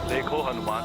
देखो हनुमान,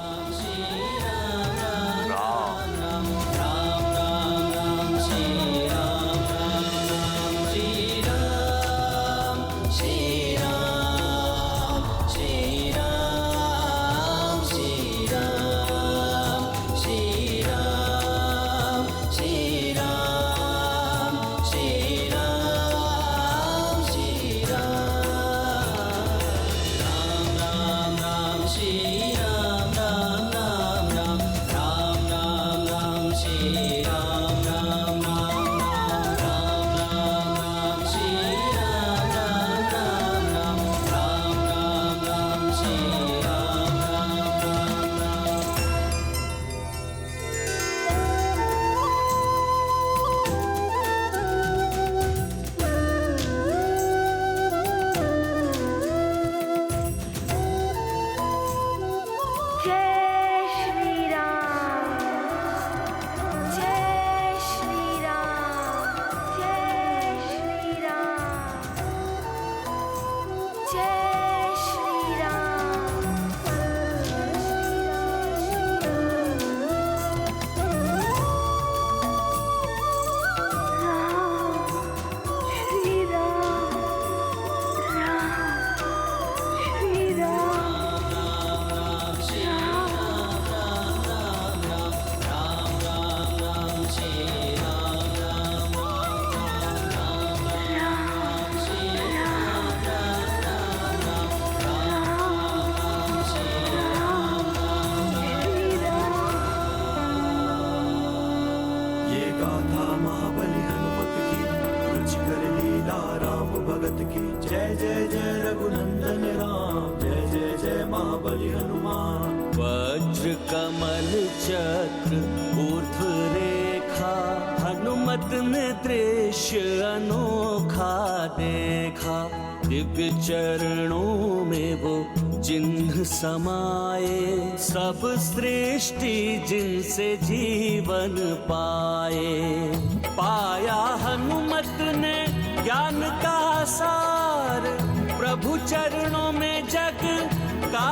जय जय जय रघुनंदन राम, जय जय जय महाबली हनुमान। वज्र कमल चक्र ऊर्ध्व रेखा, हनुमत ने दृश्य अनोखा देखा। दिव्य चरणों में वो चिन्ह समाये, सब सृष्टि जिनसे जीवन पाए। पाया हनुमत ने ज्ञान का सार, प्रभु चरणों में जग का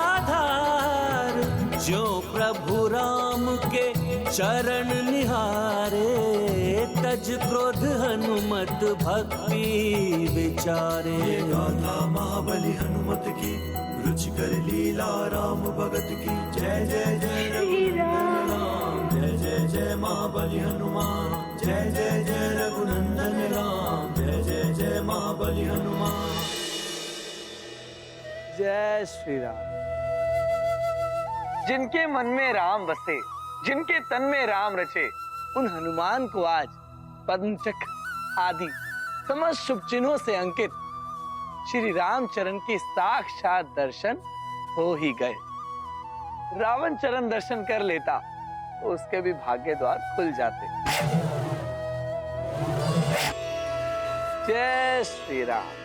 आधार। जो प्रभु राम के चरण निहारे, तज क्रोध हनुमत भक्ति विचारे। ये गाथा महाबली हनुमत की, रुचिकर लीला राम भगत की। जय जय जय रघुनंदन राम, जय जय जय महाबली हनुमान। जय जय जय रघुनंदन राम, जय जय जय महाबली हनुमान। जय श्री राम। जिनके मन में राम बसे, जिनके तन में राम रचे, उन हनुमान को आज पद्म चक्र आदि समस्त शुभ चिन्हों से अंकित श्री रामचरण के साक्षात दर्शन हो ही गए। रावण चरण दर्शन कर लेता तो उसके भी भाग्य द्वार खुल जाते। जय श्री राम।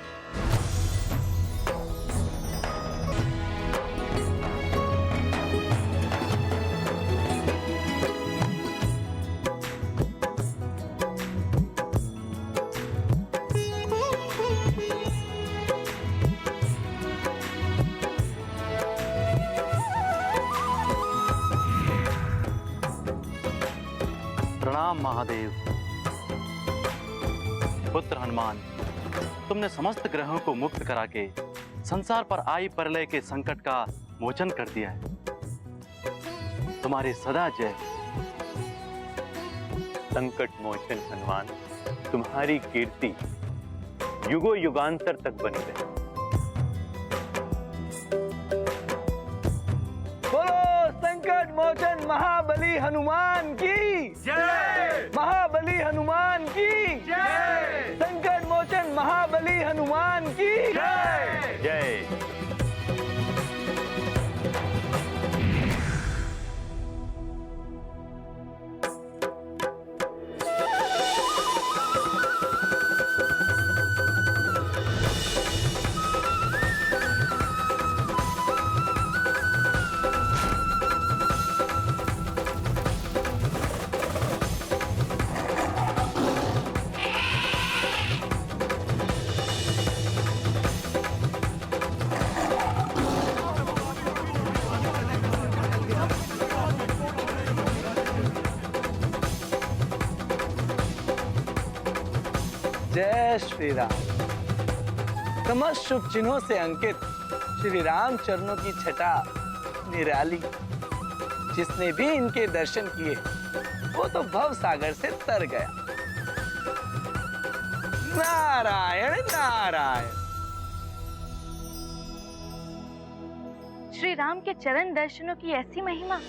प्रणाम महादेव। पुत्र हनुमान, तुमने समस्त ग्रहों को मुक्त करा के संसार पर आई प्रलय के संकट का मोचन कर दिया है। तुम्हारी सदा जय। संकट मोचन हनुमान, तुम्हारी कीर्ति युगों युगांतर तक बनी रहे। बोलो संकट मोचन महाबली हनुमान की जय। महाबली हनुमान की जय। संकट मोचन महाबली हनुमान की जय। जय। जय श्री राम। समस्त शुभ चिन्हों से अंकित श्री राम चरणों की छटा निराली। जिसने भी इनके दर्शन किए वो तो भव सागर से तर गया। नारायण नारायण। श्री राम के चरण दर्शनों की ऐसी महिमा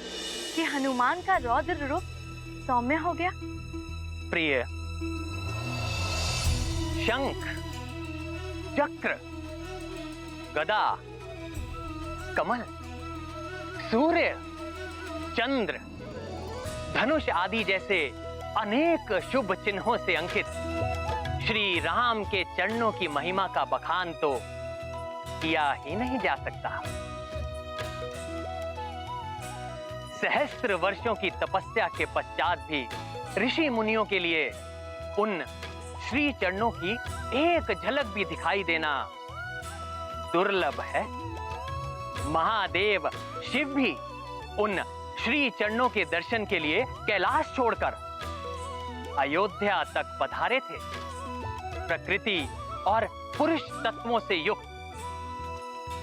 कि हनुमान का रौद्र रूप सौम्य हो गया। प्रिय, शंख, चक्र, गदा, कमल, सूर्य, चंद्र, धनुष आदि जैसे अनेक शुभ चिन्हों से अंकित श्री राम के चरणों की महिमा का बखान तो किया ही नहीं जा सकता। सहस्त्र वर्षों की तपस्या के पश्चात भी ऋषि मुनियों के लिए उन श्री चरणों की एक झलक भी दिखाई देना दुर्लभ है। महादेव शिव भी उन श्री चरणों के दर्शन के लिए कैलाश छोड़कर अयोध्या तक पधारे थे। प्रकृति और पुरुष तत्वों से युक्त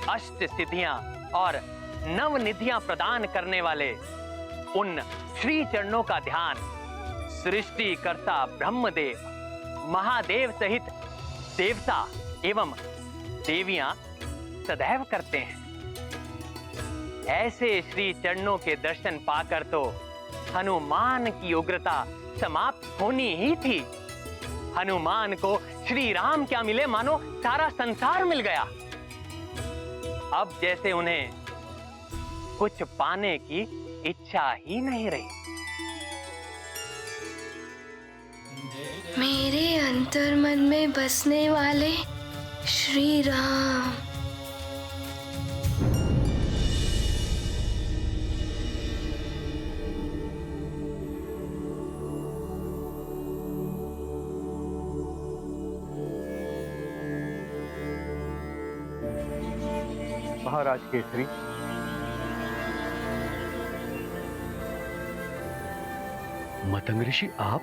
अष्ट सिद्धियां और नवनिधियां प्रदान करने वाले उन श्री चरणों का ध्यान सृष्टिकर्ता ब्रह्मदेव, महादेव सहित देवता एवं देवियां सदैव करते हैं। ऐसे श्री चरणों के दर्शन पाकर तो हनुमान की उग्रता समाप्त होनी ही थी। हनुमान को श्री राम क्या मिले, मानो सारा संसार मिल गया। अब जैसे उन्हें कुछ पाने की इच्छा ही नहीं रही। मेरे अंतर्मन में बसने वाले श्री राम। महाराज केसरी, मतंग ऋषि आप,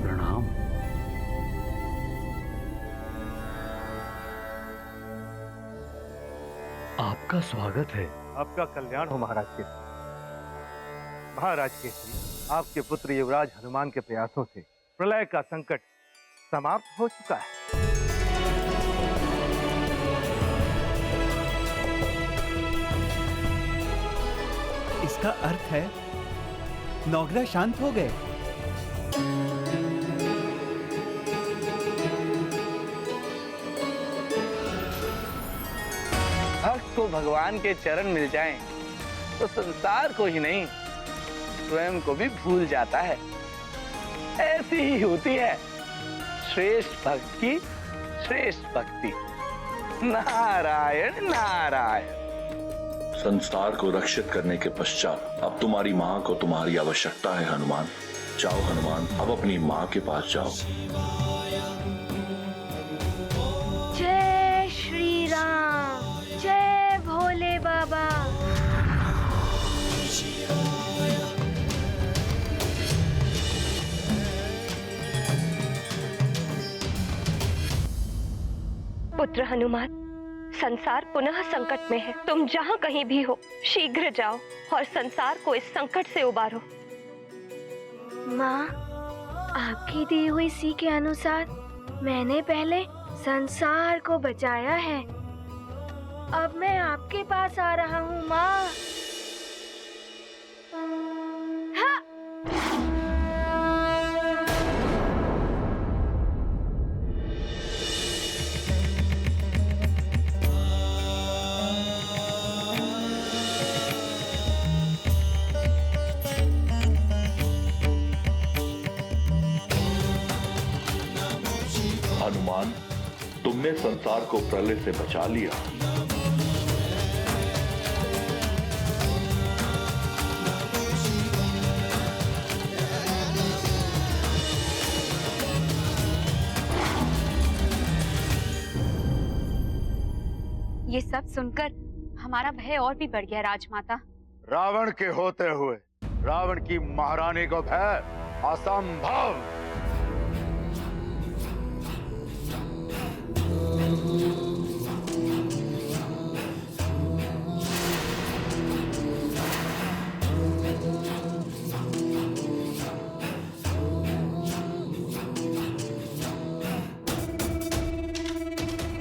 प्रणाम। आपका स्वागत है। आपका कल्याण हो महाराज केसरी। महाराज केसरी, आपके पुत्र युवराज हनुमान के प्रयासों से प्रलय का संकट समाप्त हो चुका है। इसका अर्थ है नौग्रह शांत हो गए। भक्त को भगवान के चरण मिल जाएं, तो संसार को ही नहीं स्वयं को भी भूल जाता है। ऐसी ही होती है श्रेष्ठ भक्त की श्रेष्ठ भक्ति। नारायण नारायण। संसार को रक्षित करने के पश्चात अब तुम्हारी माँ को तुम्हारी आवश्यकता है हनुमान। जाओ हनुमान, अब अपनी माँ के पास जाओ। जय श्री राम, जय भोले बाबा। पुत्र हनुमान, संसार पुनः संकट में है। तुम जहाँ कहीं भी हो, शीघ्र जाओ और संसार को इस संकट से उबारो। माँ, आपकी दी हुई सी के अनुसार मैंने पहले संसार को बचाया है। अब मैं आपके पास आ रहा हूँ माँ। हाँ। हनुमान, तुमने संसार को प्रलय से बचा लिया। ये सब सुनकर हमारा भय और भी बढ़ गया राजमाता। रावण के होते हुए रावण की महारानी को भय? असंभव।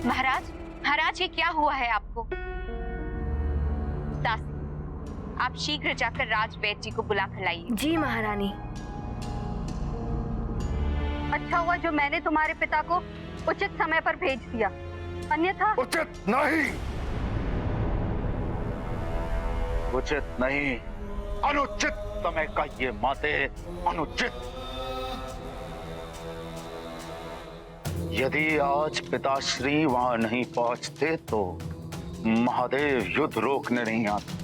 महाराज, महाराज ये क्या हुआ है आपको? दासी, आप शीघ्र जाकर राजवैद्य जी को बुला कर लाइए। जी महारानी। अच्छा हुआ जो मैंने तुम्हारे पिता को उचित समय पर भेज दिया, अन्यथा। उचित नहीं, उचित नहीं, अनुचित समय का ये माते, अनुचित। यदि आज पिताश्री वहां नहीं पहुंचते तो महादेव युद्ध रोकने नहीं आते,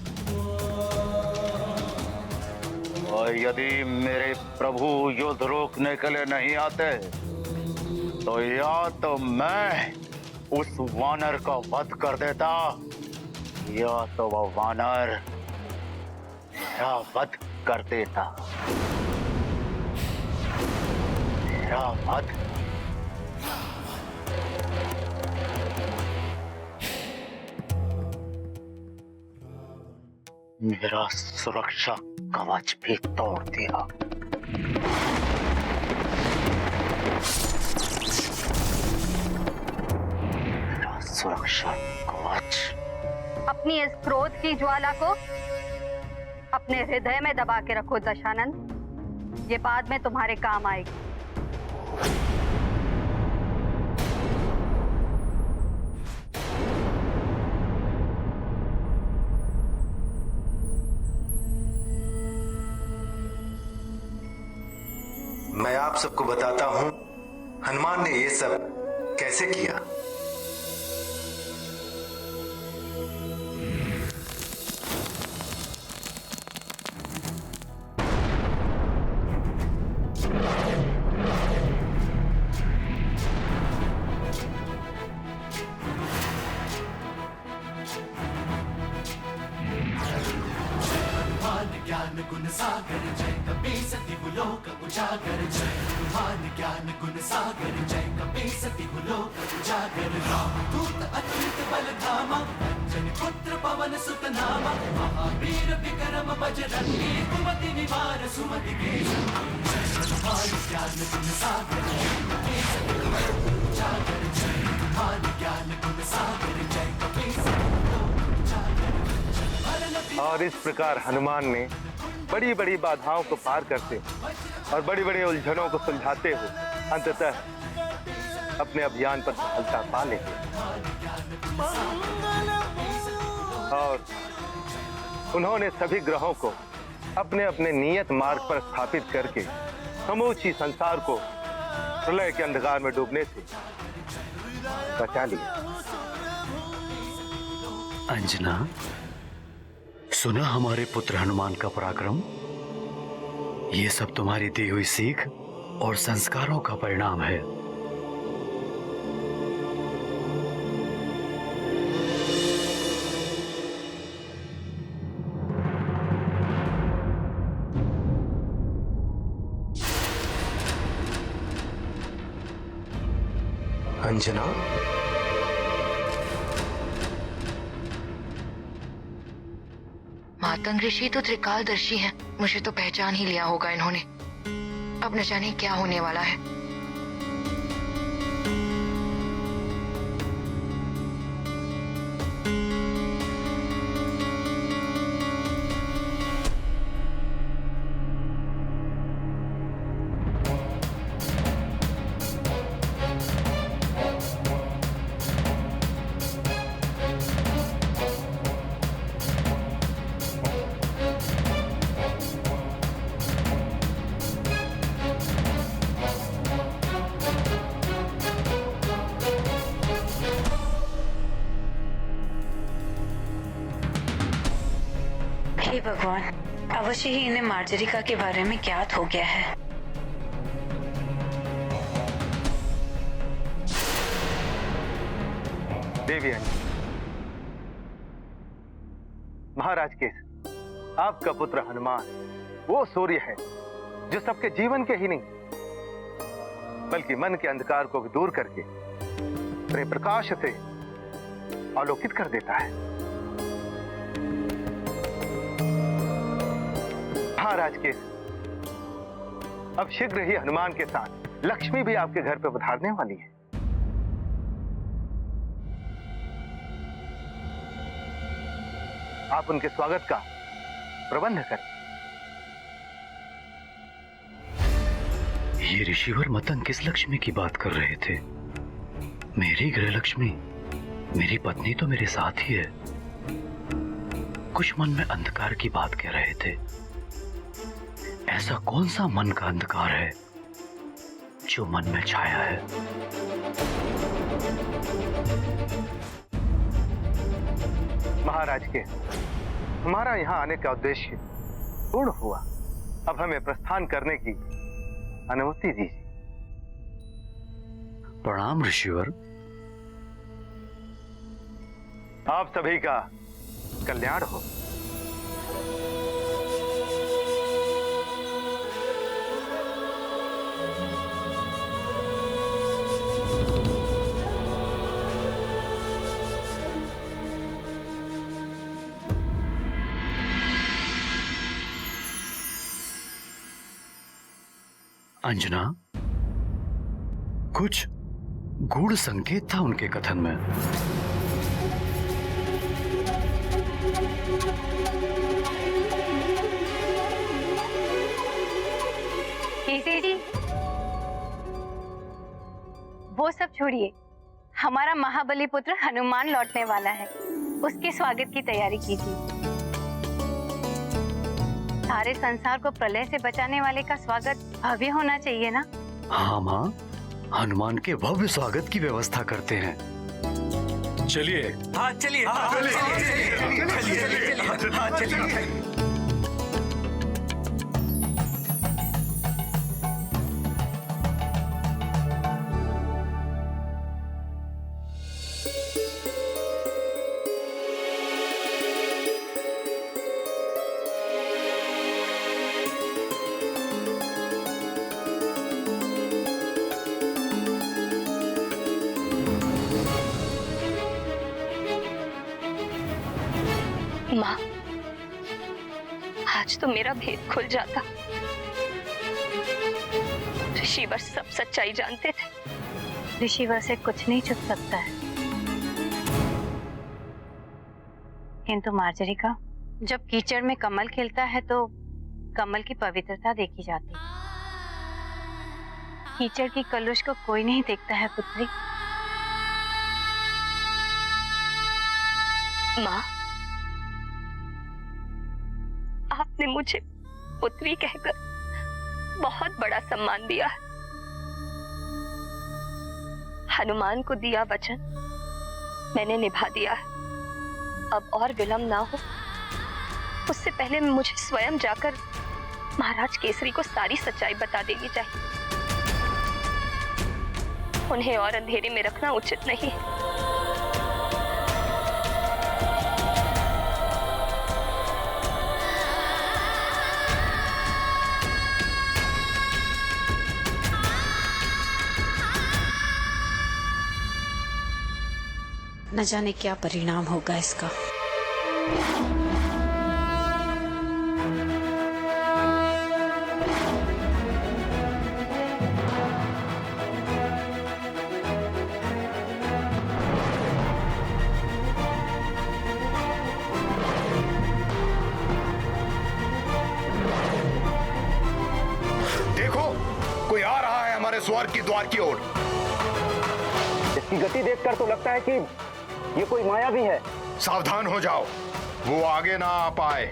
और यदि मेरे प्रभु युद्ध रोकने के लिए नहीं आते तो या तो मैं उस वानर का वध कर देता, या तो वह वानर मेरा वध कर देता। मेरा वध। मेरा सुरक्षा कवच भी तोड़ दिया। मेरा सुरक्षा कवच। अपनी इस क्रोध की ज्वाला को अपने हृदय में दबा के रखो दशानंद, ये बाद में तुम्हारे काम आएगी। मैं आप सबको बताता हूं हनुमान ने ये सब कैसे किया। ज्ञान गुण सागर जय कपी सती लोक उजागर, जय हनुमान ज्ञान गुण सागर जय कपी सती लोक उजागर। राम दूत अतुलित बल धामा, अंजनी पुत्र पवन सुत नामा, महावीर विक्रम बजरंगी, कुमति निवार सुमति के संगी। जय हनुमान ज्ञान गुण सागर जय कपी सती लोक उजागर, जय हनुमान ज्ञान गुण सागर जय कपी सती लोक उजागर। और इस प्रकार हनुमान ने बड़ी बड़ी बाधाओं को पार करते और बड़ी बड़ी उलझनों को सुलझाते हुए अंततः अपने अभियान पर सफलता पा लेते। और उन्होंने सभी ग्रहों को अपने अपने नियत मार्ग पर स्थापित करके समूची संसार को प्रलय के अंधकार में डूबने से बचा लिया। अंजना, सुना हमारे पुत्र हनुमान का पराक्रम? ये सब तुम्हारी दी हुई सीख और संस्कारों का परिणाम है। अंजना, मातंग ऋषि तो त्रिकालदर्शी हैं। मुझे तो पहचान ही लिया होगा इन्होंने। अब न जाने क्या होने वाला है। हे भगवान, अवश्य ही इन्हें मार्जरिका के बारे में ज्ञात हो गया है। देवी अंजलि, महाराज केस, आपका पुत्र हनुमान वो सूर्य है जो सबके जीवन के ही नहीं बल्कि मन के अंधकार को भी दूर करके अपने प्रकाश से आलोकित कर देता है। महाराज केस, अब शीघ्र ही हनुमान के साथ लक्ष्मी भी आपके घर पे पधारने वाली है। आप उनके स्वागत का प्रबंध करें। ये ऋषिवर मतंग किस लक्ष्मी की बात कर रहे थे? मेरी गृह लक्ष्मी, मेरी पत्नी तो मेरे साथ ही है। कुछ मन में अंधकार की बात कह रहे थे। ऐसा कौन सा मन का अंधकार है जो मन में छाया है? महाराज के, हमारा यहाँ आने का उद्देश्य पूर्ण हुआ। अब हमें प्रस्थान करने की अनुमति दीजिए। प्रणाम ऋषिवर। आप सभी का कल्याण हो। अंजना, कुछ गूढ़ संकेत था उनके कथन में। केसरी जी, वो सब छोड़िए। हमारा महाबली पुत्र हनुमान लौटने वाला है। उसके स्वागत की तैयारी कीजिए। सारे संसार को प्रलय से बचाने वाले का स्वागत भव्य होना चाहिए ना? हाँ माँ, हनुमान के भव्य स्वागत की व्यवस्था करते हैं। चलिए। हाँ चलिए, चलिए। माँ, आज तो मेरा भेद खुल जाता। ऋषिवर सब सच्चाई जानते थे। ऋषिवर से कुछ नहीं छुप सकता है। किंतु मार्जरिका, जब कीचड़ में कमल खिलता है तो कमल की पवित्रता देखी जाती है। कीचड़ की कलुष को कोई नहीं देखता है पुत्री। माँ, आपने मुझे पुत्री कहकर बहुत बड़ा सम्मान दिया है। हनुमान को दिया वचन मैंने निभा दिया है। अब और विलंब ना हो, उससे पहले मुझे स्वयं जाकर महाराज केसरी को सारी सच्चाई बता देनी चाहिए। उन्हें और अंधेरे में रखना उचित नहीं है। न जाने क्या परिणाम होगा इसका। देखो, कोई आ रहा है हमारे स्वर्ग की द्वार की ओर। इसकी गति देखकर तो लगता है कि ये कोई माया भी है। सावधान हो जाओ, वो आगे ना आ पाए।